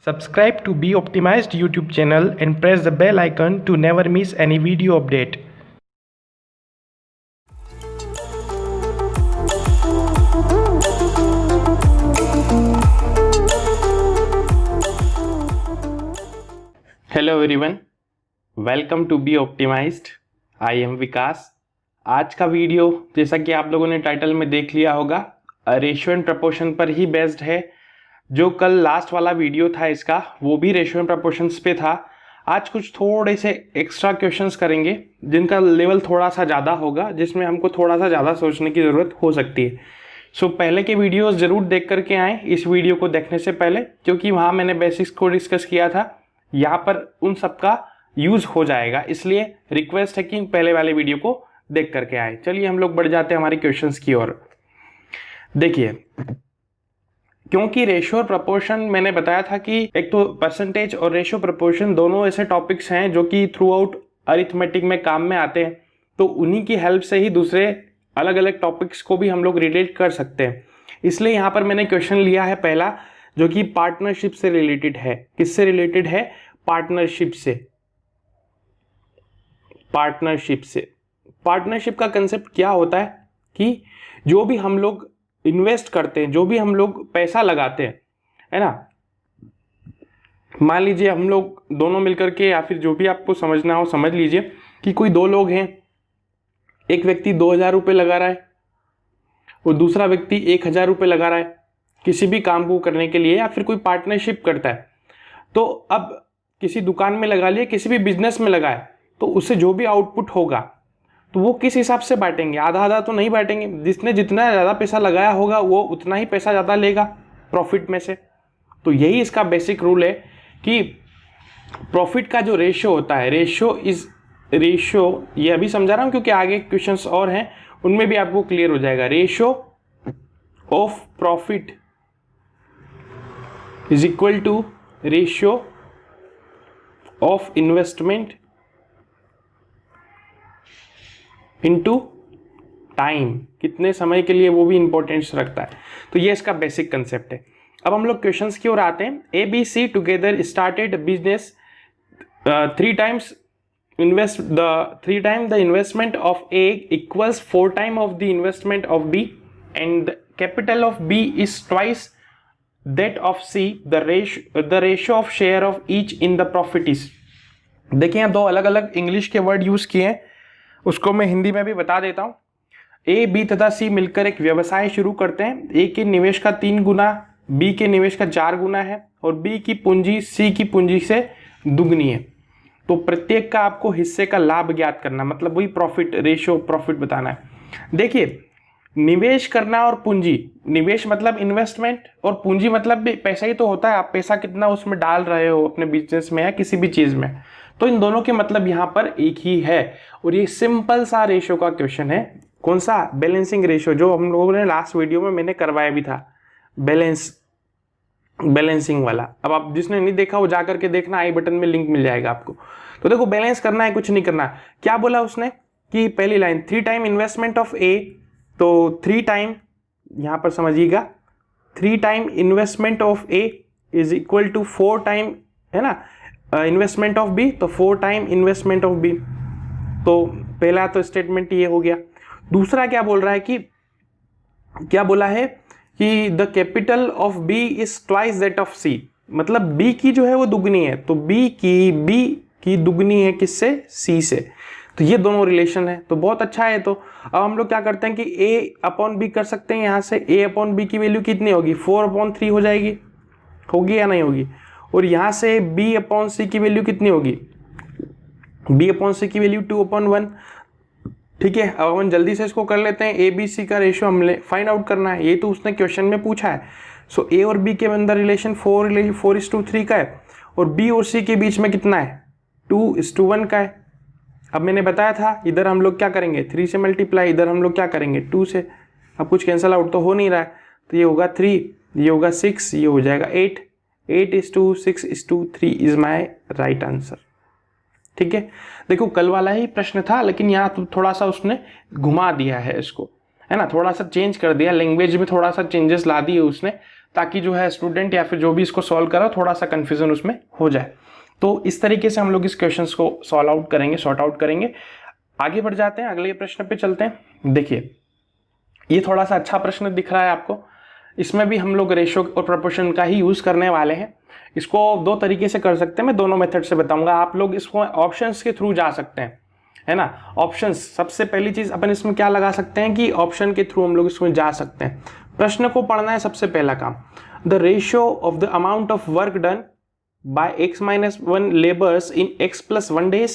Subscribe to Be Optimized YouTube channel and press the bell icon to never miss any video update. Hello everyone, welcome to be optimized. I am Vikas. आज का video जैसा कि आप लोगों ने title में देख लिया होगा, रेशियो एंड प्रपोर्शन पर ही बेस्ड है। जो कल लास्ट वाला वीडियो था इसका, वो भी रेशियो एंड प्रपोर्शंस पे था। आज कुछ थोड़े से एक्स्ट्रा क्वेश्चंस करेंगे जिनका लेवल थोड़ा सा ज़्यादा होगा, जिसमें हमको थोड़ा सा ज़्यादा सोचने की ज़रूरत हो सकती है। सो पहले के वीडियोस ज़रूर देख करके आएँ इस वीडियो को देखने से पहले, क्योंकि वहाँ मैंने बेसिक्स को डिस्कस किया था। यहाँ पर उन सब का यूज़ हो जाएगा, इसलिए रिक्वेस्ट है कि पहले वाले वीडियो को देख करके आए। चलिए हम लोग बढ़ जाते हैं हमारे क्वेश्चंस की ओर। देखिए, क्योंकि रेशियो और प्रपोर्शन मैंने बताया था कि एक तो परसेंटेज और रेशियो प्रपोर्शन दोनों ऐसे टॉपिक्स हैं जो कि थ्रू आउट अरिथमेटिक में काम में आते हैं, तो उन्हीं की हेल्प से ही दूसरे अलग अलग टॉपिक्स को भी हम लोग रिलेट कर सकते हैं। इसलिए यहाँ पर मैंने क्वेश्चन लिया है पहला, जो कि पार्टनरशिप से रिलेटेड है। किससे रिलेटेड है? पार्टनरशिप से। पार्टनरशिप का कंसेप्ट क्या होता है कि जो भी हम लोग इन्वेस्ट करते हैं, जो भी हम लोग पैसा लगाते हैं, है ना, मान लीजिए हम लोग दोनों मिलकर के, या फिर जो भी आपको समझना हो समझ लीजिए कि कोई दो लोग हैं, एक व्यक्ति 2000 रुपये लगा रहा है और दूसरा व्यक्ति 1000 रुपये लगा रहा है किसी भी काम को करने के लिए, या फिर कोई पार्टनरशिप करता है। तो अब किसी दुकान में लगा लिया, किसी भी बिजनेस में लगाए, तो उससे जो भी आउटपुट होगा तो वो किस हिसाब से बांटेंगे? आधा आधा तो नहीं बांटेंगे। जिसने जितना ज़्यादा पैसा लगाया होगा वो उतना ही पैसा ज़्यादा लेगा प्रॉफिट में से। तो यही इसका बेसिक रूल है कि प्रॉफिट का जो रेशियो होता है, रेशियो ये अभी समझा रहा हूँ क्योंकि आगे क्वेश्चंस और हैं, उनमें भी आपको क्लियर हो जाएगा। Ratio of profit is equal to ratio of investment into time. कितने समय के लिए, वो भी इंपॉर्टेंस रखता है। तो ये इसका बेसिक कंसेप्ट है। अब हम लोग क्वेश्चंस की ओर आते हैं। A B C together started business three time the investment of A equals 4 time of the investment of B and the capital of B is twice that of C. The ratio of share of each in the profit is. देखिए, यहाँ दो अलग अलग English के word use किए हैं, उसको मैं हिंदी में भी बता देता हूँ। ए, बी तथा सी मिलकर एक व्यवसाय शुरू करते हैं। ए के निवेश का 3 गुना, बी के निवेश का 4 गुना है, और बी की पूंजी सी की पूंजी से दुगनी है। तो प्रत्येक का आपको हिस्से का लाभ ज्ञात करना, मतलब वही प्रॉफिट, रेशियो प्रॉफिट बताना है। देखिए, निवेश करना और पूंजी, निवेश मतलब इन्वेस्टमेंट और पूंजी मतलब भी पैसा ही तो होता है। आप पैसा कितना उसमें डाल रहे हो अपने बिजनेस में या किसी भी चीज में, तो इन दोनों के मतलब यहाँ पर एक ही है। और ये सिंपल सा रेशियो का क्वेश्चन है। कौन सा? बैलेंसिंग रेशियो, जो हम लोगों ने लास्ट वीडियो में मैंने करवाया भी था, बैलेंसिंग वाला। अब आप जिसने नहीं देखा वो जाकर के देखना, आई बटन में लिंक मिल जाएगा आपको। तो देखो, बैलेंस करना है, कुछ नहीं करना। क्या बोला उसने कि पहली line 3 time investment of A, तो 3 टाइम, यहां पर समझिएगा, 3 time investment of A is equal to 4 time, है ना, इन्वेस्टमेंट ऑफ बी, तो 4 टाइम इन्वेस्टमेंट ऑफ बी। तो पहला तो स्टेटमेंट ये हो गया। दूसरा क्या बोल रहा है कि, क्या बोला है कि the capital of B is twice that of C, मतलब बी की जो है वो दुगनी है, तो बी की दुगनी है किससे? सी से। तो ये दोनों रिलेशन है, तो बहुत अच्छा है। तो अब हम लोग क्या करते हैं कि ए अपॉन बी कर सकते हैं। यहाँ से ए अपॉन बी की वैल्यू कितनी होगी? 4/3 हो जाएगी, होगी या नहीं होगी? और यहाँ से बी अपॉन सी की वैल्यू कितनी होगी? बी अपॉन सी की वैल्यू 2/1। ठीक है, अब हम जल्दी से इसको कर लेते हैं। ए बी सी का रेशियो हमने फाइंड आउट करना है, ये तो उसने क्वेश्चन में पूछा है। सो ए और बी के अंदर रिलेशन 4:3 का है, और बी और सी के बीच में कितना है? 2:1 का है। अब मैंने बताया था, इधर हम लोग क्या करेंगे? 3 से मल्टीप्लाई, इधर हम लोग क्या करेंगे? 2 से। अब कुछ कैंसिल आउट तो हो नहीं रहा है, तो ये होगा 3, ये होगा 6, ये हो जाएगा 8। 8:6:3 इज माई राइट आंसर। ठीक है, देखो कल वाला ही प्रश्न था, लेकिन यहाँ तो थोड़ा सा उसने घुमा दिया है इसको, है ना, थोड़ा सा चेंज कर दिया, लैंग्वेज में थोड़ा सा चेंजेस ला दिए उसने, ताकि जो है स्टूडेंट या फिर जो भी इसको सॉल्व करा थोड़ा सा कंफ्यूजन उसमें हो जाए। तो इस तरीके से हम लोग इस क्वेश्चन को सॉल्व आउट करेंगे, सॉर्ट आउट करेंगे। आगे बढ़ जाते हैं, अगले प्रश्न पे चलते हैं। देखिए ये थोड़ा सा अच्छा प्रश्न दिख रहा है आपको, इसमें भी हम लोग रेशियो और प्रोपोर्शन का ही यूज करने वाले हैं। इसको दो तरीके से कर सकते हैं, मैं दोनों मेथड से बताऊंगा। आप लोग इसको ऑप्शंस के थ्रू जा सकते हैं, है ना। ऑप्शंस सबसे पहली चीज अपन इसमें क्या लगा सकते हैं कि ऑप्शन के थ्रू हम लोग इसमें जा सकते हैं। प्रश्न को पढ़ना है सबसे पहला काम। The ratio of the amount of work done by x-1 labours in x+1 days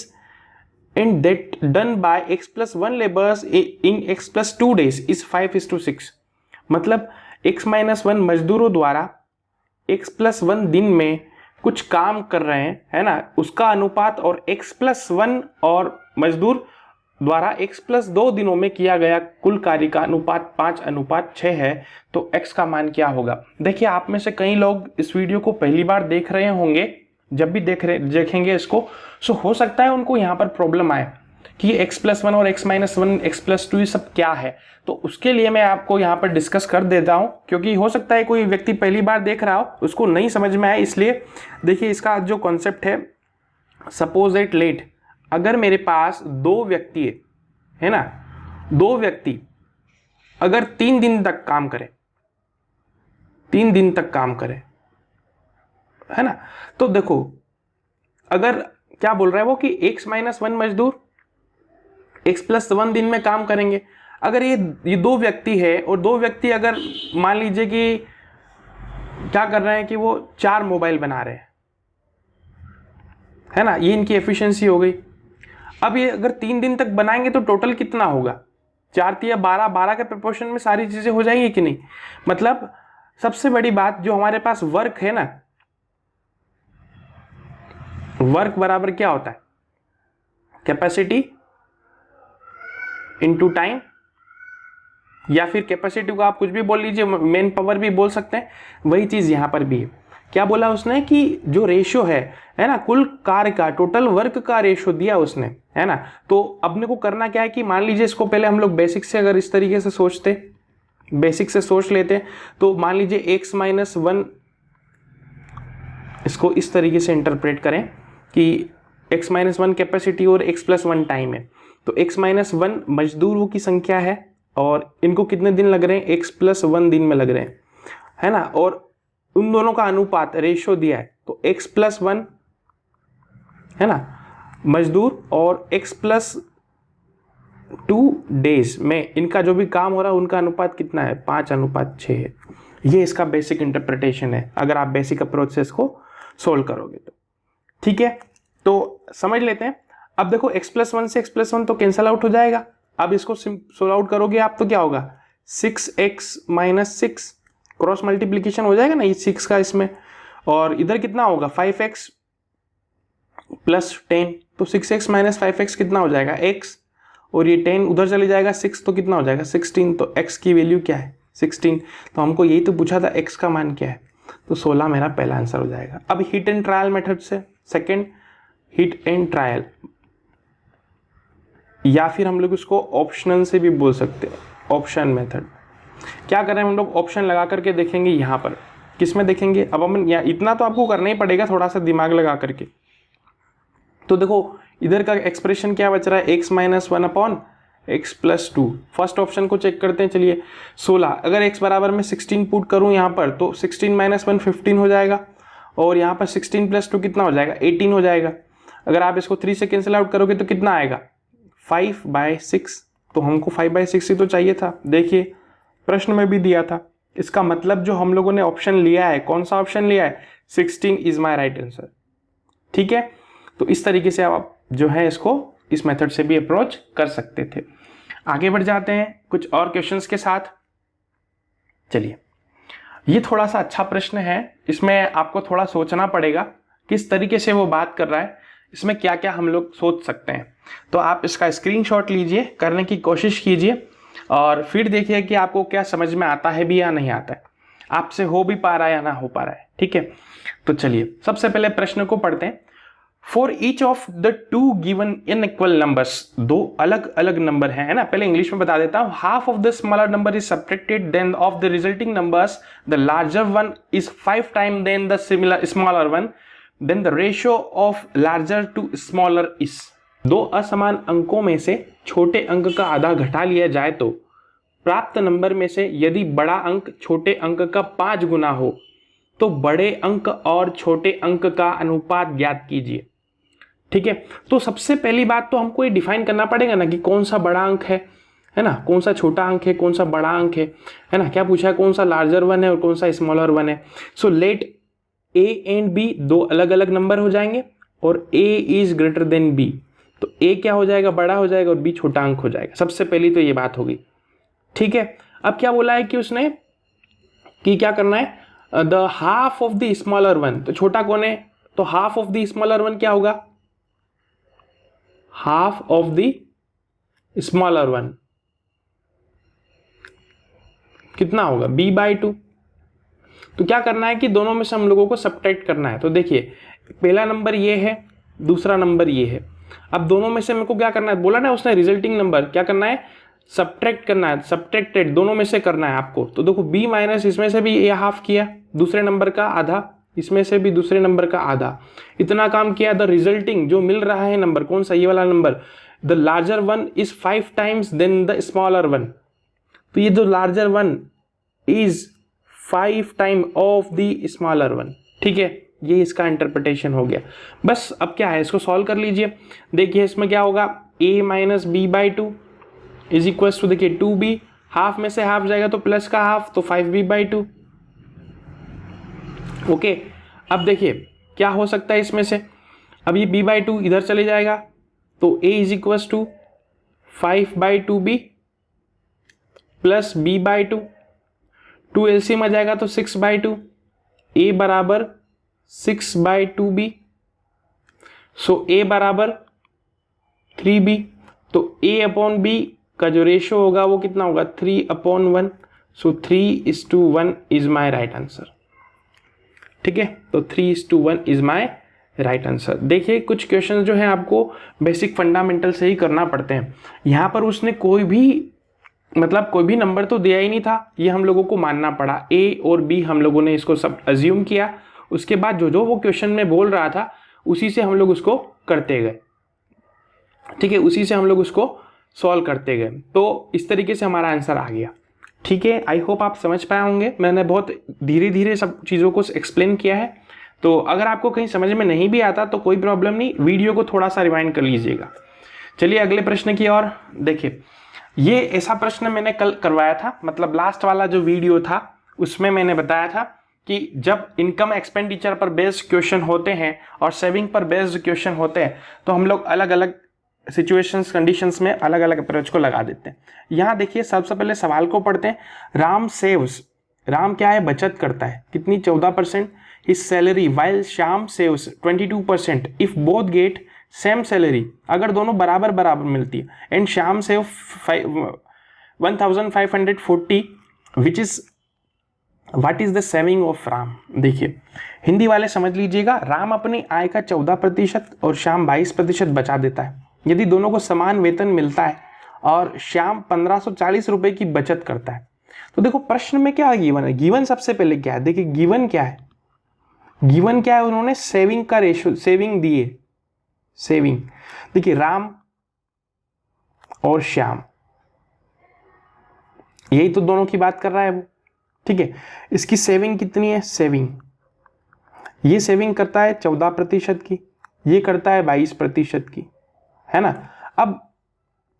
and that done by x+1 laborers in x+2 days is 5:6। मतलब x-1 मजदूरों द्वारा x+1 दिन में कुछ काम कर रहे हैं, है ना, उसका अनुपात, और x+1 और मजदूर द्वारा x+2 दिनों में किया गया कुल कार्य का अनुपात 5:6 है। तो x का मान क्या होगा। देखिए आप में से कई लोग इस वीडियो को पहली बार देख रहे होंगे, जब भी देखेंगे इसको, सो हो सकता है उनको यहाँ पर प्रॉब्लम आए कि x+1 और x-1 x+2 ये सब क्या है। तो उसके लिए मैं आपको यहाँ पर डिस्कस कर देता हूँ, क्योंकि हो सकता है कोई व्यक्ति पहली बार देख रहा हो, उसको नहीं समझ में आए। इसलिए देखिए इसका जो कॉन्सेप्ट है, सपोज एट लेट, अगर मेरे पास दो व्यक्ति है ना, दो व्यक्ति अगर 3 दिन तक काम करें, 3 दिन तक काम करें, है ना, तो देखो अगर क्या बोल रहा है वो कि x-1 मजदूर x+1 दिन में काम करेंगे। अगर ये दो व्यक्ति है, और दो व्यक्ति अगर मान लीजिए कि क्या कर रहे हैं कि वो 4 मोबाइल बना रहे हैं, है ना, ये इनकी एफिशिएंसी हो गई। अब ये अगर 3 दिन तक बनाएंगे तो टोटल कितना होगा, 4 या 12 के प्रोपोर्शन में सारी चीजें हो जाएंगी कि नहीं। मतलब सबसे बड़ी बात जो हमारे पास वर्क है ना, वर्क बराबर क्या होता है, कैपेसिटी इनटू टाइम, या फिर कैपेसिटी को आप कुछ भी बोल लीजिए, मेन पावर भी बोल सकते हैं। वही चीज यहां पर भी है। क्या बोला उसने कि जो रेशियो है ना, कुल कार्य का, टोटल वर्क का रेशियो दिया उसने, है ना। तो अपने को करना क्या है कि मान लीजिए इसको पहले हम लोग बेसिक से अगर इस तरीके से सोचते, बेसिक से सोच लेते, तो मान लीजिए x-1, इसको इस तरीके से इंटरप्रेट करें कि x-1 कैपेसिटी और x+1 टाइम है। तो x-1 मजदूरों की संख्या है, और इनको कितने दिन लग रहे हैं, x+1 दिन में लग रहे हैं, है ना। और उन दोनों का अनुपात रेशियो दिया है, तो x+1 है ना मजदूर, और x+2 डेज में इनका जो भी काम हो रहा है उनका अनुपात कितना है, 5:6 है। ये इसका बेसिक इंटरप्रिटेशन है, अगर आप बेसिक अप्रोच से इसको सोल्व करोगे तो। ठीक है, तो समझ लेते हैं। अब देखो x+1 से x+1 तो कैंसल आउट हो जाएगा। अब इसको सोल्व आउट करोगे आप तो क्या होगा, 6x-6 क्रॉस मल्टीप्लीकेशन हो जाएगा ना, ये 6 का इसमें, और इधर कितना होगा 5x + 10, तो 6x - 5x कितना हो जाएगा x, और ये 10 उधर चले जाएगा 6, तो कितना हो जाएगा 16। तो x की वैल्यू क्या है 16। तो हमको यही तो पूछा था x का मान क्या है, तो 16 मेरा पहला आंसर हो जाएगा। अब हिट एंड ट्रायल मेथड से, सेकेंड हिट एंड ट्रायल, या फिर हम लोग इसको ऑप्शनल से भी बोल सकते हैं, ऑप्शन मेथड। क्या करें हम लोग, ऑप्शन लगा करके देखेंगे। यहाँ पर किस में देखेंगे, अब हम इतना तो आपको करना ही पड़ेगा, थोड़ा सा दिमाग लगा करके। तो देखो इधर का एक्सप्रेशन क्या बच रहा है, x-1 x+2। फर्स्ट ऑप्शन को चेक करते हैं, चलिए 16। अगर x बराबर में 16 पुट करूं यहाँ पर, तो 16 - 1 15 हो जाएगा, और यहाँ पर 16 + 2 कितना हो जाएगा 18 हो जाएगा। अगर आप इसको 3 से कैंसिल आउट करोगे तो कितना आएगा 5/6। तो हमको 5/6 ही तो चाहिए था। देखिए प्रश्न में भी दिया था, इसका मतलब जो हम लोगों ने ऑप्शन लिया है, कौन सा ऑप्शन लिया है, 16 इज माई राइट आंसर। ठीक है, तो इस तरीके से आप जो है इसको इस मेथड से भी अप्रोच कर सकते थे। आगे बढ़ जाते हैं कुछ और क्वेश्चंस के साथ। चलिए, ये थोड़ा सा अच्छा प्रश्न है, इसमें आपको थोड़ा सोचना पड़ेगा किस तरीके से वो बात कर रहा है, इसमें क्या क्या हम लोग सोच सकते हैं। तो आप इसका स्क्रीनशॉट लीजिए, करने की कोशिश कीजिए, और फिर देखिए कि आपको क्या समझ में आता है भी या नहीं आता है, आपसे हो भी पा रहा है या ना हो पा रहा है। ठीक है, तो चलिए सबसे पहले प्रश्न को पढ़ते हैं। For each of the two given inequal numbers, दो अलग अलग नंबर है ना, पहले इंग्लिश में बता देता हूं, half of the smaller number is subtracted then of the resulting numbers the larger one is 5 time than the similar smaller one, then the ratio of larger to smaller is. दो असमान अंकों में से छोटे अंक का आधा घटा लिया जाए तो प्राप्त नंबर में से यदि बड़ा अंक छोटे अंक का 5 गुना हो तो बड़े अंक और छोटे अंक का अनुपात ज्ञात कीजिए। ठीक है, तो सबसे पहली बात तो हमको ये डिफाइन करना पड़ेगा ना कि कौन सा बड़ा अंक है ना, कौन सा छोटा अंक है, कौन सा बड़ा अंक है ना, क्या पूछा है, कौन सा लार्जर वन है और कौन सा स्मॉलर वन है। So let A and B दो अलग अलग नंबर हो जाएंगे और A is greater than B, तो ए क्या हो जाएगा, बड़ा हो जाएगा और बी छोटा अंक हो जाएगा। सबसे पहली तो ये बात होगी। ठीक है, अब क्या बोला है कि उसने कि क्या करना है, the half of the smaller one, तो छोटा कौन है, तो half of the smaller one क्या होगा, half of the smaller one कितना होगा, b बाई 2। तो क्या करना है कि दोनों में से हम लोगों को सब्ट्रैक्ट करना है। तो देखिए पहला नंबर ये है, दूसरा नंबर ये है, अब दोनों में से मेरे को क्या करना है, बोला ना उसने रिजल्टिंग नंबर क्या करना है, सब्ट्रैक्ट करना है, सब्ट्रैक्टेड दोनों में से करना है आपको। तो देखो b माइनस इसमें से भी ये हाफ किया, दूसरे नंबर का आधा, इसमें से भी दूसरे नंबर का आधा, इतना काम किया। द रिजल्टिंग जो मिल रहा है नंबर कौन सा, ये वाला number, the larger one is 5 times than the smaller one, तो ये जो larger one is 5 time of the smaller one. ठीक है, ये इसका इंटरप्रिटेशन हो गया। बस अब क्या है, इसको सॉल्व कर लीजिए। देखिए इसमें क्या होगा, a minus B by 2 is equal to, देखिए 2b, हाफ में से हाफ जाएगा तो प्लस का हाफ, तो 5b बाई 2। ओके, अब देखिए क्या हो सकता है इसमें से, अब ये b बाई 2 इधर चले जाएगा तो a is equal to 5 by 2b plus b by 2, 2 LCM आ जाएगा तो 6 बाई 2, a बराबर 6 बाई 2b, सो a बराबर 3b, तो a अपॉन b का जो रेशियो होगा वो कितना होगा, 3/1, सो 3:1 इज माई राइट आंसर। ठीक है, तो 3:1 इज माई राइट आंसर। देखिए कुछ क्वेश्चन जो है आपको बेसिक फंडामेंटल से ही करना पड़ते हैं। यहाँ पर उसने कोई भी नंबर तो दिया ही नहीं था, ये हम लोगों को मानना पड़ा। ए और बी हम लोगों ने इसको सब अज्यूम किया, उसके बाद जो वो क्वेश्चन में बोल रहा था उसी से हम लोग उसको करते गए। ठीक है, उसी से हम लोग उसको सॉल्व करते गए, तो इस तरीके से हमारा आंसर आ गया। ठीक है, आई होप आप समझ पाए होंगे, मैंने बहुत धीरे धीरे सब चीज़ों को एक्सप्लेन किया है। तो अगर आपको कहीं समझ में नहीं भी आता तो कोई प्रॉब्लम नहीं, वीडियो को थोड़ा सा रिवाइंड कर लीजिएगा। चलिए अगले प्रश्न की ओर। देखिए ये ऐसा प्रश्न मैंने कल करवाया था, मतलब लास्ट वाला जो वीडियो था उसमें मैंने बताया था कि जब इनकम एक्सपेंडिचर पर बेस्ड क्वेश्चन होते हैं और सेविंग पर बेस्ड क्वेश्चन होते हैं तो हम लोग अलग अलग सिचुएशंस कंडीशंस में अलग अलग अप्रोच को लगा देते हैं। यहाँ देखिए सबसे पहले सवाल को पढ़ते हैं। राम सेव्स, राम क्या है, बचत करता है, कितनी, 14%, his salary while Shyam saves 22%, if both get same salary, अगर दोनों बराबर बराबर मिलती है, and Shyam save 1540, which is what is the saving of Ram. देखिए हिंदी वाले समझ लीजिएगा, राम अपनी आय का 14% और श्याम 22% बचा देता है। यदि दोनों को समान वेतन मिलता है और श्याम 1540 रुपए की बचत करता है, तो देखो प्रश्न में क्या गिवन है, गिवन सबसे पहले क्या है, देखिए गिवन क्या है, गिवन क्या है, उन्होंने सेविंग का रेशियो, सेविंग दिए, सेविंग। देखिए राम और श्याम, यही तो दोनों की बात कर रहा है वो। ठीक है, इसकी सेविंग कितनी है, सेविंग, ये सेविंग करता है 14% की, ये करता है 22% की, है ना। अब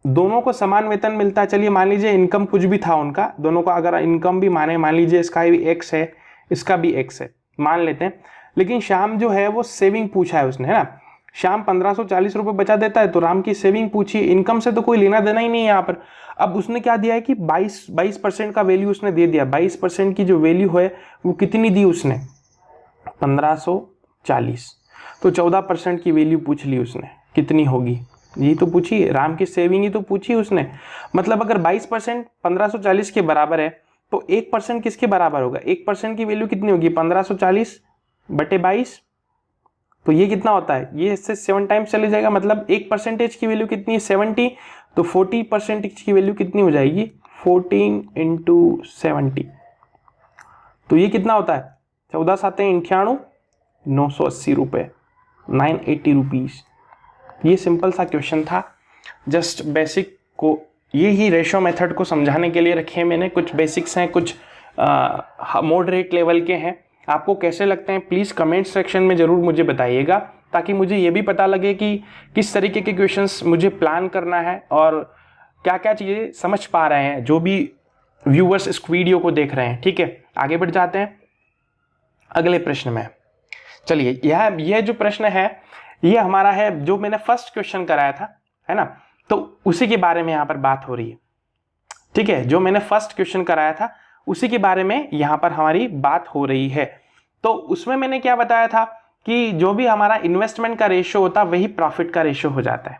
दोनों को समान वेतन मिलता है, चलिए मान लीजिए इनकम कुछ भी था उनका, दोनों का अगर इनकम भी माने, मान लीजिए इसका भी x है, इसका भी x है, मान लेते हैं, लेकिन श्याम जो है वो सेविंग पूछा है उसने, है ना। श्याम 1540 रुपए बचा देता है तो राम की सेविंग पूछी, इनकम से तो कोई लेना देना ही नहीं है यहाँ पर। अब उसने क्या दिया है कि 22% का वैल्यू उसने दे दिया, 22% की जो वैल्यू है वो कितनी दी उसने, 1540, तो 14% की वैल्यू पूछ ली उसने, कितनी होगी ये तो पूछी, राम की सेविंग ही तो पूछी उसने। मतलब अगर 22% 1540 के बराबर है तो 1% किसके बराबर होगा, 1% की वैल्यू कितनी होगी, 1540 बटे 22, तो ये कितना होता है, ये इससे 7 टाइम्स चले जाएगा, मतलब 1% की वैल्यू कितनी है 70, तो 40% की वैल्यू कितनी हो जाएगी 14 इंटू 70, तो ये कितना होता है 14 7 98, 980 रुपये, 980 रुपीज़। ये सिंपल सा क्वेश्चन था, जस्ट बेसिक को ये ही रेशो मेथड को समझाने के लिए रखे हैं मैंने। कुछ बेसिक्स हैं, कुछ मॉडरेट लेवल के हैं। आपको कैसे लगते हैं प्लीज़ कमेंट सेक्शन में ज़रूर मुझे बताइएगा, ताकि मुझे ये भी पता लगे कि किस तरीके के क्वेश्चंस मुझे प्लान करना है और क्या क्या चीज़ें समझ पा रहे हैं जो भी व्यूअर्स इस वीडियो को देख रहे हैं। ठीक है, आगे बढ़ जाते हैं अगले प्रश्न में। चलिए, यह जो प्रश्न है ये हमारा है जो मैंने फर्स्ट क्वेश्चन कराया था, है ना, तो उसी के बारे में यहाँ पर बात हो रही है। ठीक है, जो मैंने फर्स्ट क्वेश्चन कराया था उसी के बारे में यहाँ पर हमारी बात हो रही है। तो उसमें मैंने क्या बताया था कि जो भी हमारा इन्वेस्टमेंट का रेशियो होता है वही प्रॉफिट का रेशियो हो जाता है।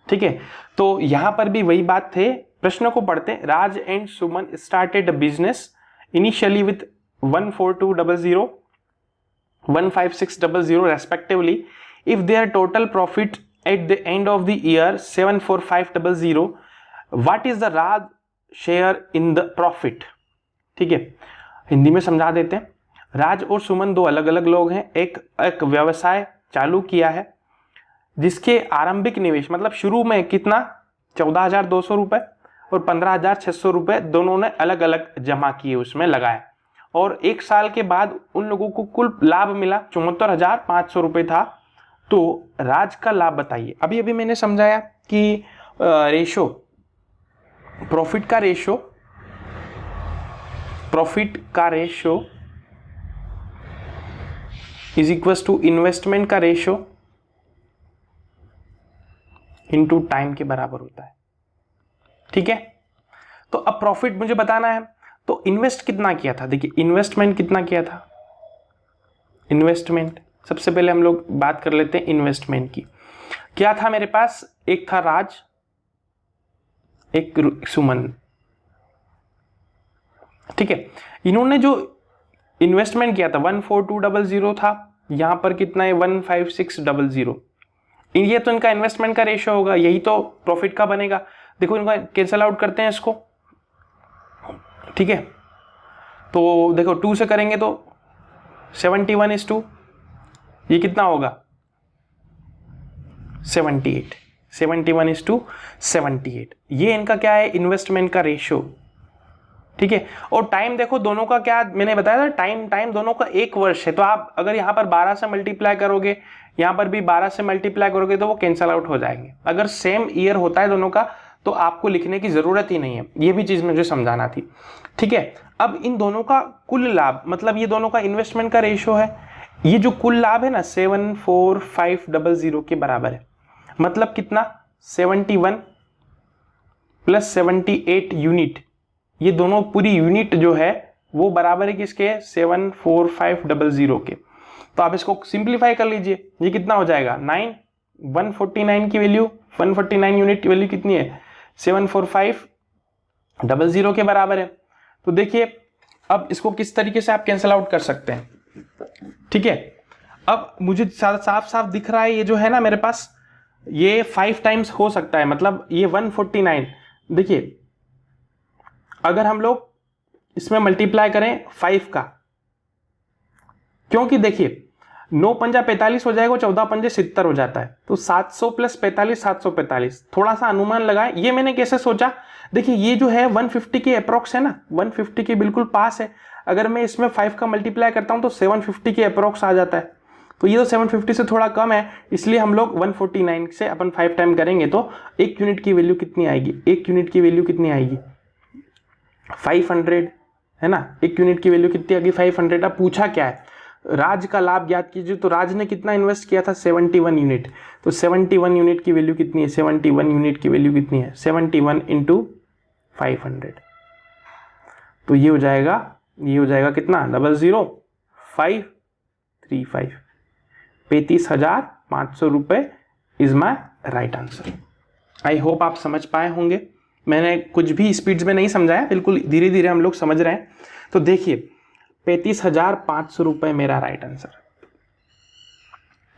ठीक है, तो यहाँ पर भी वही बात थे। प्रश्न को पढ़ते, Raj and Suman started business initially with 14200, 15600 respectively. If their total profit at the end of the year 74500, what is the Raj share in the profit? ठीक है, हिंदी में समझा देते हैं। राज और सुमन दो अलग अलग लोग हैं। एक व्यवसाय चालू किया है जिसके आरंभिक निवेश मतलब शुरू में कितना 14,200 रुपये और 15,600 रुपये दोनों ने अलग अलग जमा किए, उसमें लगाए, और 1 साल के बाद उन लोगों को कुल लाभ मिला 74,500 रुपये था। तो राज का लाभ बताइए। अभी अभी मैंने समझाया कि रेशो प्रॉफिट का ratio is equal to investment का रेशो इनटू टाइम के बराबर होता है। ठीक है, तो अब प्रॉफिट मुझे बताना है, तो इन्वेस्ट कितना किया था। देखिए इन्वेस्टमेंट कितना किया था, इन्वेस्टमेंट सबसे पहले हम लोग बात कर लेते हैं इन्वेस्टमेंट की। क्या था मेरे पास, एक था राज, एक सुमन। ठीक है, इन्होंने जो इन्वेस्टमेंट किया था 14200 था, यहां पर कितना है 15600। ये तो इनका इन्वेस्टमेंट का रेशियो होगा, यही तो प्रॉफिट का बनेगा। देखो इनका कैंसल आउट करते हैं इसको। ठीक है, तो देखो 2 से करेंगे तो 71:2, ये कितना होगा 78, 71:78। ये इनका क्या है इन्वेस्टमेंट का रेशियो। ठीक है, और टाइम देखो दोनों का क्या मैंने बताया था, टाइम दोनों का 1 वर्ष है। तो आप अगर यहाँ पर 12 से मल्टीप्लाई करोगे, यहाँ पर भी 12 से मल्टीप्लाई करोगे तो वो कैंसल आउट हो जाएंगे। अगर सेम ईयर होता है दोनों का तो आपको लिखने की जरूरत ही नहीं है। ये भी चीज मुझे समझाना थी। ठीक है, अब इन दोनों का कुल लाभ मतलब ये दोनों का इन्वेस्टमेंट का रेशियो है, ये जो कुल लाभ है ना 74500 के बराबर है। मतलब कितना 71 प्लस 78 यूनिट, ये दोनों पूरी यूनिट जो है वो बराबर है किसके 74500 के। तो आप इसको सिंप्लीफाई कर लीजिए, ये कितना हो जाएगा 149 की वैल्यू, 149 यूनिट की वैल्यू कितनी है 74500 के बराबर है। तो देखिए अब इसको किस तरीके से आप कैंसिल आउट कर सकते हैं। ठीक है, अब मुझे साफ साफ दिख रहा है ये जो है ना मेरे पास ये 5 टाइम्स हो सकता है, मतलब ये 149। देखिए अगर हम लोग इसमें मल्टीप्लाई करें 5 का, क्योंकि देखिए 9 पंजा 45 हो जाएगा, 14 पंजे 70 हो जाता है, तो 700 प्लस 45 745। थोड़ा सा अनुमान लगाएं, ये मैंने कैसे सोचा, देखिए ये जो है 150 के अप्रोक्स है ना, 150 के बिल्कुल पास है। अगर मैं इसमें 5 का मल्टीप्लाई करता हूं तो 750 के अप्रोक्स आ जाता है। तो ये तो 750 से थोड़ा कम है, इसलिए हम लोग 149 से अपन 5 टाइम करेंगे तो 1 यूनिट की वैल्यू कितनी आएगी, 1 यूनिट की वैल्यू कितनी आएगी 500, है ना। 1 यूनिट की वैल्यू कितनी आएगी 500। अब पूछा क्या है, राज का लाभ ज्ञात कीजिए। तो राज ने कितना इन्वेस्ट किया था 71 यूनिट, तो 71 यूनिट की वैल्यू कितनी है, 71 यूनिट की वैल्यू कितनी है 71 इंटू 500। तो ये हो जाएगा कितना 00535, 35,500 रुपये is my right answer. I hope आप समझ पाए होंगे, मैंने कुछ भी स्पीड्स में नहीं समझाया, बिल्कुल धीरे धीरे हम लोग समझ रहे हैं। तो देखिए 35,500 रुपये मेरा राइट आंसर।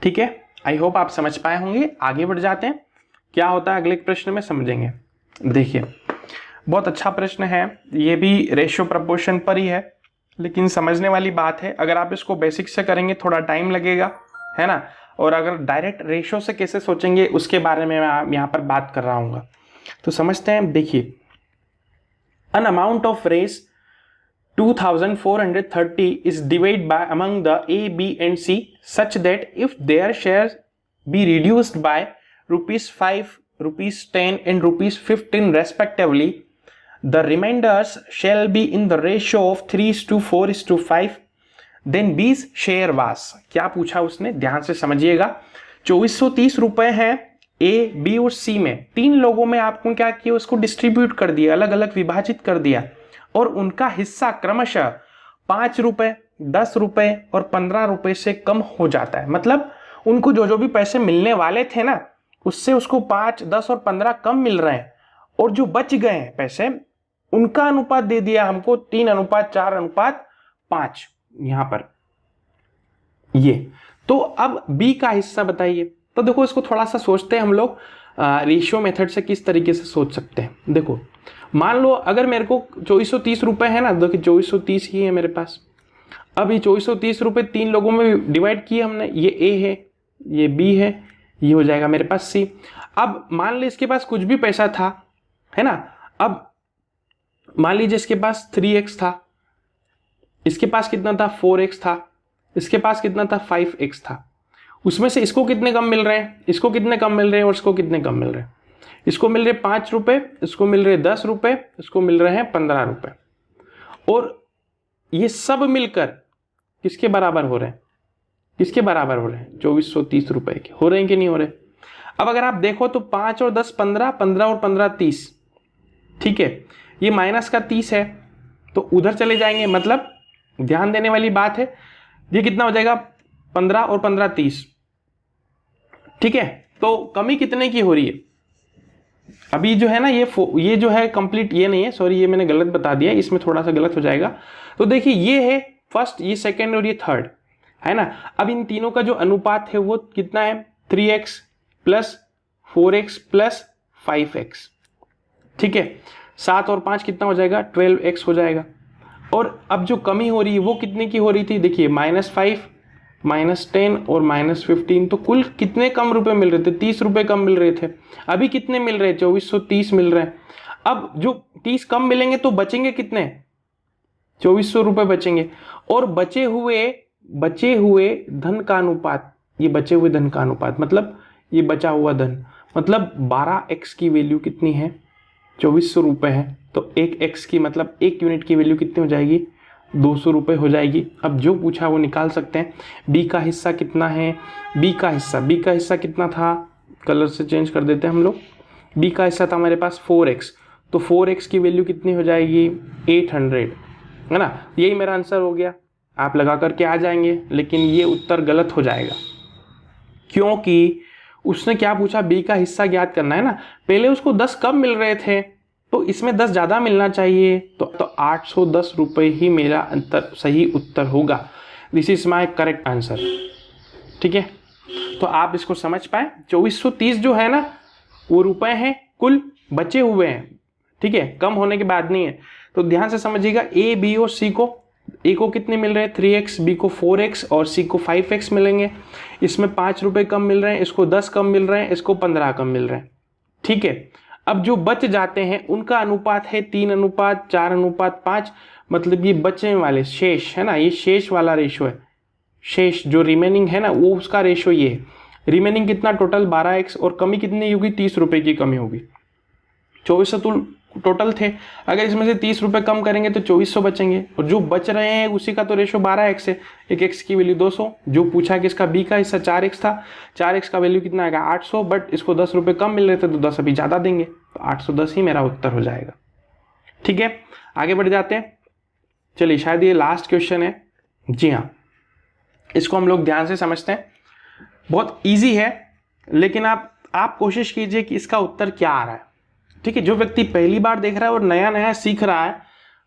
ठीक है, आई होप आप समझ पाए होंगे। आगे बढ़ जाते हैं, क्या होता है अगले प्रश्न में समझेंगे। देखिए बहुत अच्छा प्रश्न है, ये भी रेशियो प्रपोर्शन पर ही है, लेकिन समझने वाली बात है। अगर आप इसको बेसिक से करेंगे थोड़ा टाइम लगेगा, है ना, और अगर डायरेक्ट रेशियो से कैसे सोचेंगे उसके बारे में मैं यहाँ पर बात कर रहा हूँ। तो समझते हैं। देखिए, an amount of raise 2430 is divided by among the A, B and C such that if their shares be reduced by rupees 5, rupees 10 and rupees 15 respectively, the remainders shall be in the ratio of 3:4:5. Then B's share was, क्या पूछा उसने, ध्यान से समझिएगा। 2430 रुपए हैं A, B और C में, तीन लोगों में आपको क्या किया, उसको डिस्ट्रीब्यूट कर दिया, अलग अलग विभाजित कर दिया, और उनका हिस्सा क्रमशः 5 रुपए, 10 रुपए और 15 रुपए से कम हो जाता है। मतलब उनको जो जो भी पैसे मिलने वाले थे ना, उससे उसको 5, 10 और 15 कम मिल रहे हैं, और जो बच गए हैं पैसे उनका अनुपात दे दिया हमको 3:4:5 यहां पर ये। तो अब बी का हिस्सा बताइए। तो देखो इसको थोड़ा सा सोचते हैं हम लोग, रेशियो मेथड से किस तरीके से सोच सकते हैं। देखो मान लो अगर मेरे को 2430 रुपए है ना, देखिए 2430 ही है मेरे पास। अब ये 2430 रुपए तीन लोगों में डिवाइड किए हमने, ये ए है, ये बी है, ये हो जाएगा मेरे पास सी। अब मान ली इसके पास कुछ भी पैसा था, है ना, अब मान लीजिए इसके पास 3x था, इसके पास कितना था 4x था, इसके पास कितना था 5x था। उसमें से इसको कितने कम मिल रहे हैं, इसको कितने कम मिल रहे हैं और इसको कितने कम मिल रहे हैं। इसको मिल रहे 5 रुपए, इसको मिल रहे 10 रुपए, इसको मिल रहे हैं 15 रुपए, और ये सब मिलकर किसके बराबर हो रहे हैं, किसके बराबर हो रहे हैं, 2430 रुपए के हो रहे हैं कि नहीं हो रहे। अब अगर आप देखो तो 5 और 10 15, 15 और 15 30, ठीक है, ये माइनस का 30 है तो उधर चले जाएंगे। मतलब ध्यान देने वाली बात है, ये कितना हो जाएगा 15 और 15 30, ठीक है। तो कमी कितने की हो रही है अभी जो है ना, ये जो है कंप्लीट, ये नहीं है, सॉरी ये मैंने गलत बता दिया, इसमें थोड़ा सा गलत हो जाएगा। तो देखिए ये है फर्स्ट, ये सेकंड और ये थर्ड, है ना। अब इन तीनों का जो अनुपात है वो कितना है, 3x plus 4x plus 5x, ठीक है। 7 और 5 कितना हो जाएगा, 12x हो जाएगा। और अब जो कमी हो रही है वो कितने की हो रही थी, देखिए -5, -10 और -15, तो कुल कितने कम रुपए मिल रहे थे, 30 रुपए कम मिल रहे थे। अभी कितने मिल रहे हैं, 2430 मिल रहे हैं। अब जो 30 कम मिलेंगे तो बचेंगे कितने, 2400 रुपए बचेंगे। और बचे हुए धन का अनुपात, ये बचे हुए धन का अनुपात मतलब ये बचा हुआ धन, मतलब 12x की वैल्यू कितनी है, 2400 रुपए है, तो 1x की मतलब 1 यूनिट की वैल्यू कितनी हो जाएगी, 200 रुपए हो जाएगी। अब जो पूछा वो निकाल सकते हैं। बी का हिस्सा कितना है, बी का हिस्सा कितना था, कलर से चेंज कर देते हैं हम लोग। बी का हिस्सा था हमारे पास 4x, तो 4x की वैल्यू कितनी हो जाएगी, 800, है ना। यही मेरा आंसर हो गया, आप लगा करके आ जाएंगे, लेकिन ये उत्तर गलत हो जाएगा क्योंकि उसने क्या पूछा, बी का हिस्सा ज्ञात करना है ना। पहले उसको 10 कम मिल रहे थे तो इसमें 10 ज़्यादा मिलना चाहिए, तो 810 रुपये ही मेरा सही उत्तर होगा। This is my correct answer, ठीक है। तो आप इसको समझ पाए, 2430 जो है ना वो रुपए हैं, कुल बचे हुए हैं, ठीक है, कम होने के बाद नहीं है। तो ध्यान से समझिएगा, ए बी और सी को, ए को कितने मिल रहे हैं 3x, बी को 4x और सी को 5x मिलेंगे। इसमें 5 रुपए कम मिल रहे हैं, इसको 10 कम मिल रहे हैं, इसको 15 कम मिल रहे हैं, ठीक है। अब जो बच जाते हैं उनका अनुपात है 3:4:5, मतलब ये बचने वाले शेष है ना, ये शेष वाला रेशो है, शेष जो रिमेनिंग है ना वो उसका रेशो ये है। रिमेनिंग कितना, टोटल 12x, और कमी कितनी होगी, 30 रुपए की कमी होगी। 2400 टोटल थे, अगर इसमें से 30 रुपए कम करेंगे तो 2400 बचेंगे, और जो बच रहे हैं उसी का तो रेशो 12x है, एक x की वैल्यू 200। जो पूछा कि इसका b का हिस्सा 4x था, 4x का वैल्यू कितना आएगा 800, बट इसको 10 रुपए कम मिल रहे थे तो 10 अभी ज़्यादा देंगे, तो 810 ही मेरा उत्तर हो जाएगा, ठीक है। आगे बढ़ जाते हैं, चलिए शायद ये लास्ट क्वेश्चन है, जी हाँ, इसको हम लोग ध्यान से समझते हैं। बहुत ईजी है, लेकिन आप कोशिश कीजिए कि इसका उत्तर क्या आ रहा है, ठीक है। जो व्यक्ति पहली बार देख रहा है और नया नया सीख रहा है,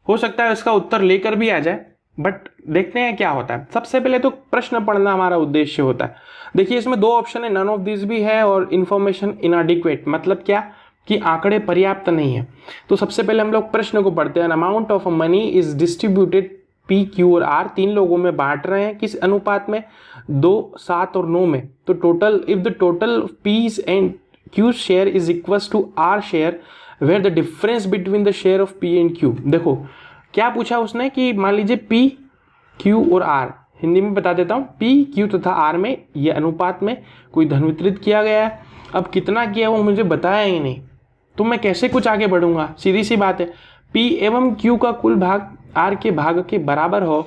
हो सकता है इसका उत्तर लेकर भी आ जाए, बट देखते हैं क्या होता है। सबसे पहले तो प्रश्न पढ़ना हमारा उद्देश्य होता है। देखिए इसमें दो ऑप्शन है, नन ऑफ दिस भी है और इन्फॉर्मेशन इनएडिक्वेट, मतलब क्या कि आंकड़े पर्याप्त नहीं है। तो सबसे पहले हम लोग प्रश्न को पढ़ते हैं। Amount of money is distributed P, Q और आर, तीन लोगों में बांट रहे हैं, किस अनुपात में? 2, 7 और 9 में। तो total, if the total P's and Q share is equals to R share where the difference between the share of P and Q. देखो क्या पूछा उसने कि मान लीजिए पी, क्यू और आर, हिंदी में बता देता हूँ, पी, क्यू तथा आर में ये अनुपात में कोई धन वितरित किया गया है। अब कितना किया वो मुझे बताया ही नहीं, तो मैं कैसे कुछ आगे बढ़ूंगा? सीधी सी बात है, पी एवं क्यू का कुल भाग आर के भाग के बराबर हो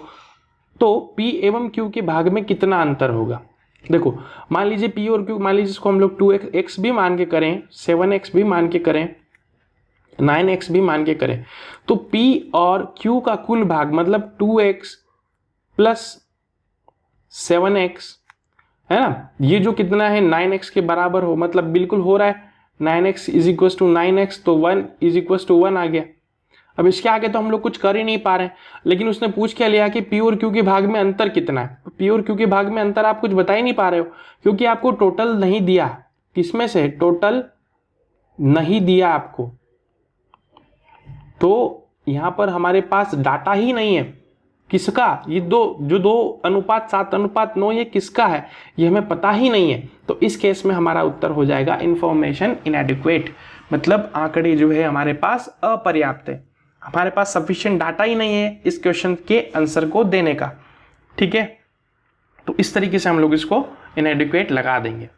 तो पी एवं क्यू के भाग में कितना अंतर होगा? देखो मान लीजिए पी और क्यू, मान लीजिए इसको हम लोग 2x भी मान के करें, 7x भी मान के करें, 9x भी मान के करें, तो P और Q का कुल भाग मतलब 2x प्लस 7x है ना, ये जो कितना है 9x के बराबर हो, मतलब बिल्कुल हो रहा है 9x is equal to 9x, तो 1 इज इक्वल टू 1 आ गया। अब इसके आगे तो हम लोग कुछ कर ही नहीं पा रहे हैं, लेकिन उसने पूछ क्या लिया कि P और Q के भाग में अंतर कितना है। तो P और Q के भाग में अंतर आप कुछ बता ही नहीं पा रहे हो, क्योंकि आपको टोटल नहीं दिया। किसमें से? टोटल नहीं दिया आपको, तो यहां पर हमारे पास डाटा ही नहीं है। किसका? ये जो 2:7:9 ये किसका है, ये हमें पता ही नहीं है। तो इस केस में हमारा उत्तर हो जाएगा इंफॉर्मेशन इनएडिक्वेट, मतलब आंकड़े जो है हमारे पास अपर्याप्त है, हमारे पास सफिशिएंट डाटा ही नहीं है इस क्वेश्चन के आंसर को देने का। ठीक है, तो इस तरीके से हम लोग इसको इनएडिक्वेट लगा देंगे।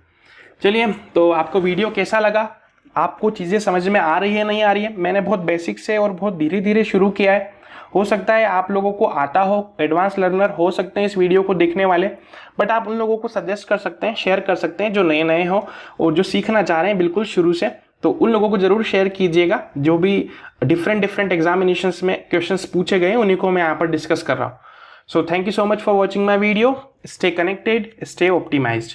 चलिए, तो आपको वीडियो कैसा लगा? आपको चीज़ें समझ में आ रही है, नहीं आ रही है? मैंने बहुत बेसिक से और बहुत धीरे धीरे शुरू किया है, हो सकता है आप लोगों को आता हो, एडवांस लर्नर हो सकते हैं इस वीडियो को देखने वाले, बट आप उन लोगों को सजेस्ट कर सकते हैं, शेयर कर सकते हैं जो नए नए हो और जो सीखना चाह रहे हैं बिल्कुल शुरू से। तो उन लोगों को जरूर शेयर कीजिएगा जो भी डिफरेंट एग्जामिनेशंस में क्वेश्चंस पूछे गए, उन्हीं को मैं यहाँ पर डिस्कस कर रहा हूँ। So thank you so much for watching my video. Stay connected, stay optimised.